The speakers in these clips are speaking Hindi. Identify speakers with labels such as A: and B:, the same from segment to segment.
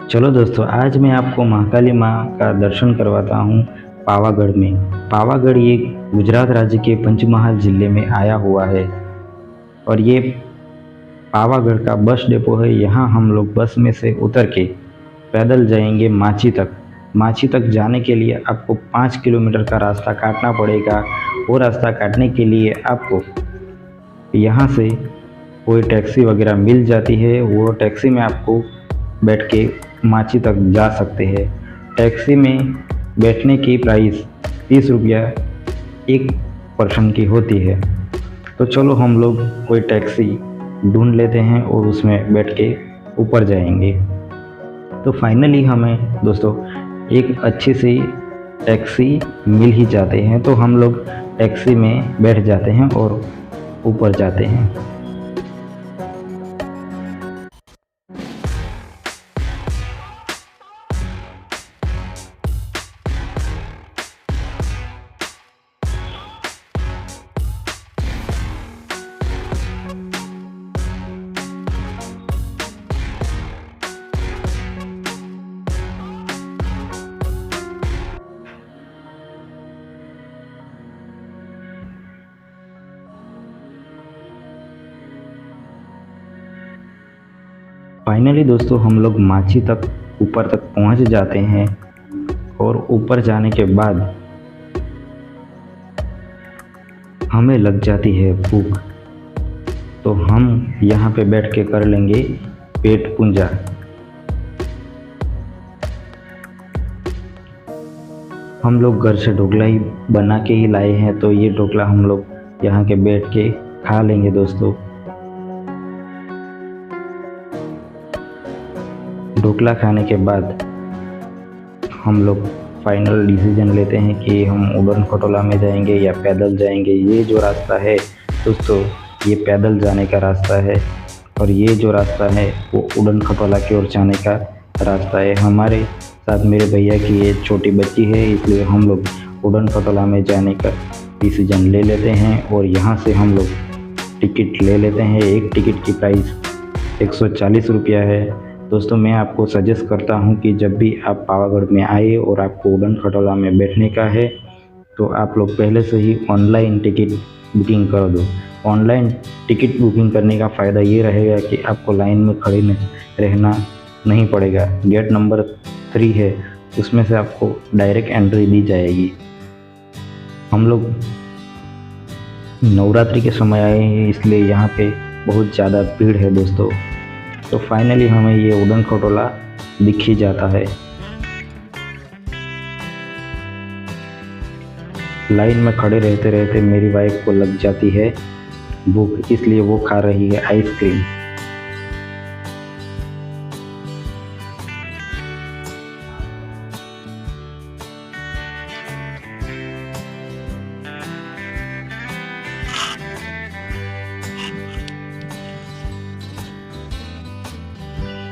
A: चलो दोस्तों, आज मैं आपको महाकाली माँ का दर्शन करवाता हूँ पावागढ़ में। पावागढ़ ये गुजरात राज्य के पंचमहाल जिले में आया हुआ है और ये पावागढ़ का बस डिपो है। यहाँ हम लोग बस में से उतर के पैदल जाएंगे माची तक। माची तक जाने के लिए आपको 5 किलोमीटर का रास्ता काटना पड़ेगा। वो रास्ता काटने के लिए आपको यहाँ से कोई टैक्सी वगैरह मिल जाती है, वो टैक्सी में आपको बैठ के माची तक जा सकते हैं। टैक्सी में बैठने की प्राइस 30 रुपया एक पर्सन की होती है। तो चलो हम लोग कोई टैक्सी ढूंढ लेते हैं और उसमें बैठ के ऊपर जाएंगे। तो फाइनली हमें दोस्तों एक अच्छी सी टैक्सी मिल ही जाते हैं, तो हम लोग टैक्सी में बैठ जाते हैं और ऊपर जाते हैं। फाइनली दोस्तों हम लोग माची तक ऊपर तक पहुंच जाते हैं और ऊपर जाने के बाद हमें लग जाती है भूख। तो हम यहाँ पे बैठ के कर लेंगे पेट पूंजा। हम लोग घर से ढोकला ही बना के ही लाए हैं, तो ये ढोकला हम लोग यहाँ के बैठ के खा लेंगे दोस्तों। ढोकला खाने के बाद हम लोग फाइनल डिसीजन लेते हैं कि हम उड़न खटोला में जाएंगे या पैदल जाएंगे। ये जो रास्ता है दोस्तों, ये पैदल जाने का रास्ता है और ये जो रास्ता है वो उड़न खटोला की ओर जाने का रास्ता है। हमारे साथ मेरे भैया की ये छोटी बच्ची है, इसलिए हम लोग उड़न खटोला में जाने का डिसीजन ले लेते हैं और यहाँ से हम लोग टिकट ले लेते हैं। एक टिकट की प्राइस 140 रुपया है। दोस्तों मैं आपको सजेस्ट करता हूं कि जब भी आप पावागढ़ में आए और आपको उड़न खटोला में बैठने का है, तो आप लोग पहले से ही ऑनलाइन टिकट बुकिंग कर दो। ऑनलाइन टिकट बुकिंग करने का फ़ायदा ये रहेगा कि आपको लाइन में खड़े रहना नहीं पड़ेगा। गेट नंबर 3 है, उसमें से आपको डायरेक्ट एंट्री दी जाएगी। हम लोग नवरात्रि के समय आए हैं, इसलिए यहाँ पे बहुत ज़्यादा भीड़ है दोस्तों। तो फाइनली हमें ये उड़न खटोला दिख ही जाता है। लाइन में खड़े रहते रहते मेरी वाइफ को लग जाती है भूख, इसलिए वो खा रही है आइसक्रीम।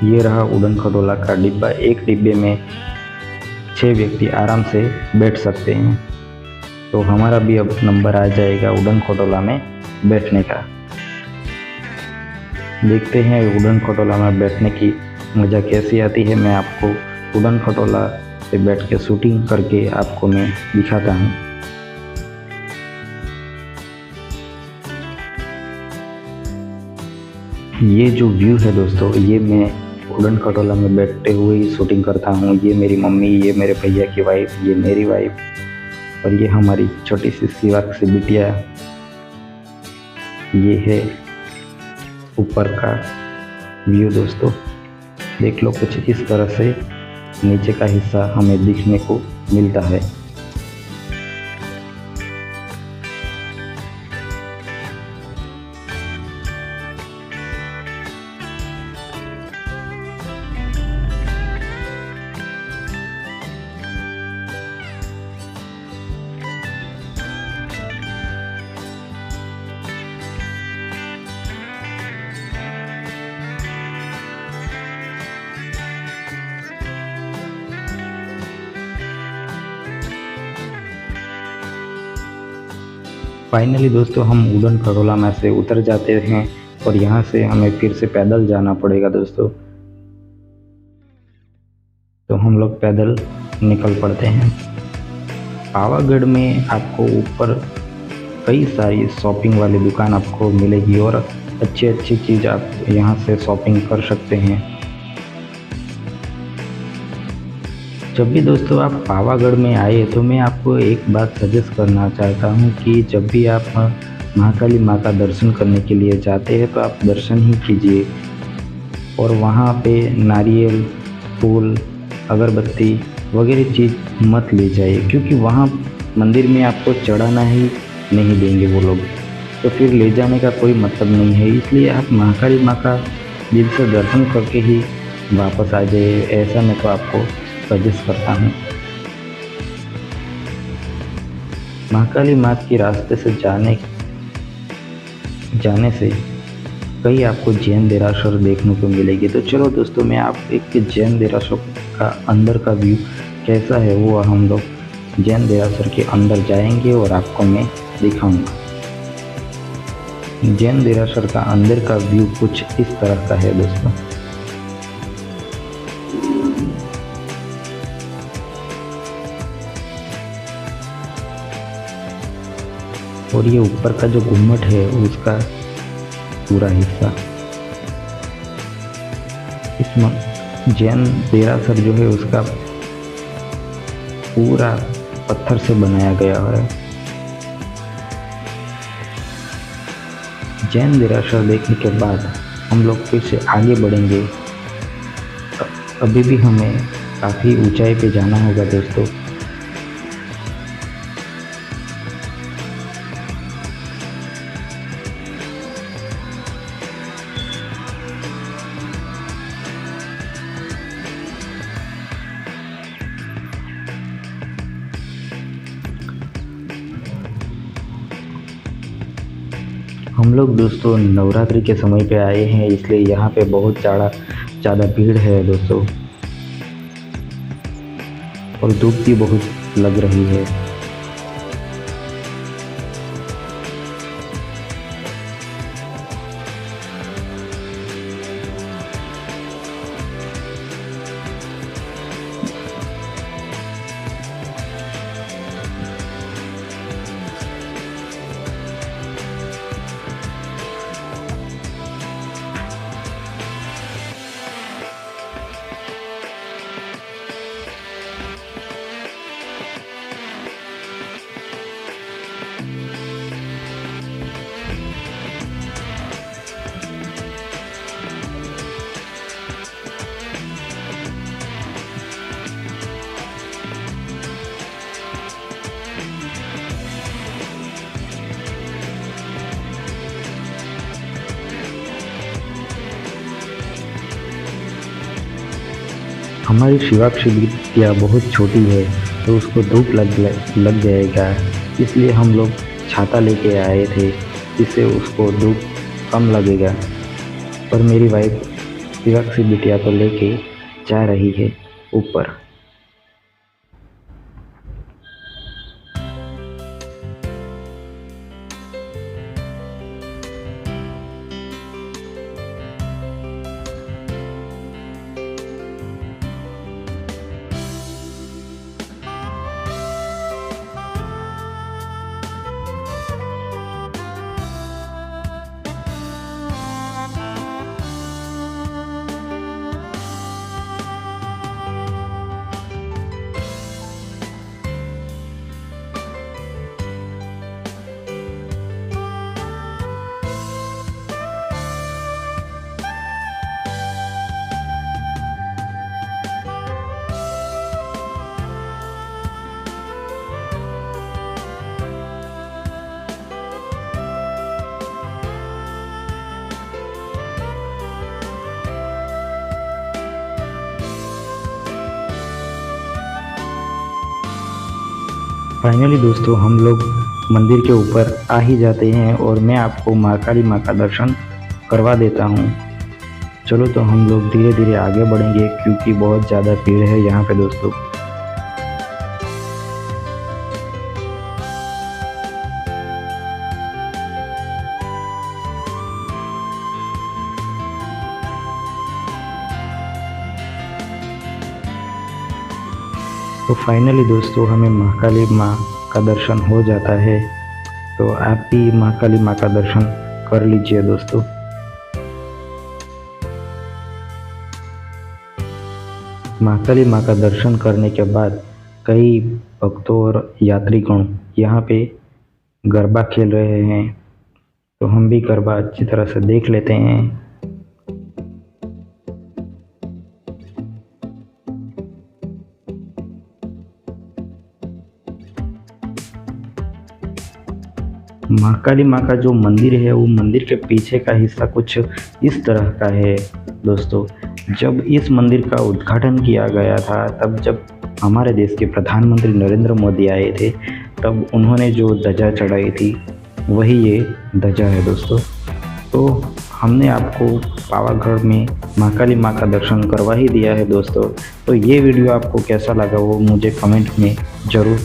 A: ये रहा उड़न खटोला का डिब्बा। एक डिब्बे में 6 व्यक्ति आराम से बैठ सकते हैं। तो हमारा भी अब नंबर आ जाएगा उड़न खटोला में बैठने का। देखते हैं उड़न खटोला में बैठने की मज़ा कैसी आती है। मैं आपको उड़न खटोला से बैठ के शूटिंग करके आपको मैं दिखाता हूँ। ये जो व्यू है दोस्तों, ये मैं उड़न खटोला में बैठते हुए ही शूटिंग करता हूँ। ये मेरी मम्मी, ये मेरे भैया की वाइफ, ये मेरी वाइफ और ये हमारी छोटी सी सिवाक सी बिटिया। ये है ऊपर का व्यू दोस्तों, देख लो कुछ इस तरह से नीचे का हिस्सा हमें दिखने को मिलता है। फाइनली दोस्तों हम उड़न खटोला में से उतर जाते हैं और यहाँ से हमें फिर से पैदल जाना पड़ेगा दोस्तों। हम लोग पैदल निकल पड़ते हैं। पावागढ़ में आपको ऊपर कई सारी शॉपिंग वाली दुकान आपको मिलेगी और अच्छी अच्छी चीज़ आप यहाँ से शॉपिंग कर सकते हैं। जब भी दोस्तों आप पावागढ़ में आए तो मैं आपको एक बात सजेस्ट करना चाहता हूँ कि जब भी आप महाकाली माँ का दर्शन करने के लिए जाते हैं तो आप दर्शन ही कीजिए और वहाँ पे नारियल, फूल, अगरबत्ती वगैरह चीज़ मत ले जाइए, क्योंकि वहाँ मंदिर में आपको चढ़ाना ही नहीं देंगे वो लोग, तो फिर ले जाने का कोई मतलब नहीं है। इसलिए आप महाकाली माँ का दिल से दर्शन करके ही वापस आ जाइए, ऐसा मैं तो आपको सजेस्ट करता हूँ। महाकाली माँ के रास्ते से जाने से कई आपको जैन देरासर देखने को मिलेगी। तो चलो दोस्तों, मैं आप एक जैन देरासर का अंदर का व्यू कैसा है वो हम लोग जैन देरासर के अंदर जाएंगे और आपको मैं दिखाऊंगा। जैन देरासर का अंदर का व्यू कुछ इस तरह का है दोस्तों। और ये ऊपर का जो गुम्मट है उसका पूरा हिस्सा, इसमें जैन देरासर जो है उसका पूरा पत्थर से बनाया गया है। जैन देरासर देखने के बाद हम लोग फिर से आगे बढ़ेंगे। अभी भी हमें काफ़ी ऊंचाई पे जाना होगा दोस्तों। हम लोग दोस्तों नवरात्रि के समय पे आए हैं, इसलिए यहाँ पे बहुत ज़्यादा भीड़ है दोस्तों और धूप भी बहुत लग रही है। हमारी शिवाक्षी बिटिया बहुत छोटी है तो उसको धूप लग जाएगा, इसलिए हम लोग छाता लेके आए थे जिससे उसको धूप कम लगेगा। पर मेरी वाइफ शिवाक्षी बिटिया तो लेके जा रही है ऊपर। फाइनली दोस्तों हम लोग मंदिर के ऊपर आ ही जाते हैं और मैं आपको महाकाली माँ का दर्शन करवा देता हूँ। चलो तो हम लोग धीरे धीरे आगे बढ़ेंगे क्योंकि बहुत ज़्यादा भीड़ है यहाँ पे दोस्तों। तो फाइनली दोस्तों हमें महाकाली माँ का दर्शन हो जाता है। तो आप भी महाकाली माँ का दर्शन कर लीजिए दोस्तों। महाकाली माँ का दर्शन करने के बाद कई भक्तों और यात्रीगण यहाँ पे गरबा खेल रहे हैं, तो हम भी गरबा अच्छी तरह से देख लेते हैं। महाकाली माँ का जो मंदिर है वो मंदिर के पीछे का हिस्सा कुछ इस तरह का है दोस्तों। जब इस मंदिर का उद्घाटन किया गया था, तब जब हमारे देश के प्रधानमंत्री नरेंद्र मोदी आए थे, तब उन्होंने जो ध्वजा चढ़ाई थी वही ये ध्वजा है दोस्तों। तो हमने आपको पावागढ़ में महाकाली माँ का दर्शन करवा ही दिया है दोस्तों। तो ये वीडियो आपको कैसा लगा वो मुझे कमेंट में ज़रूर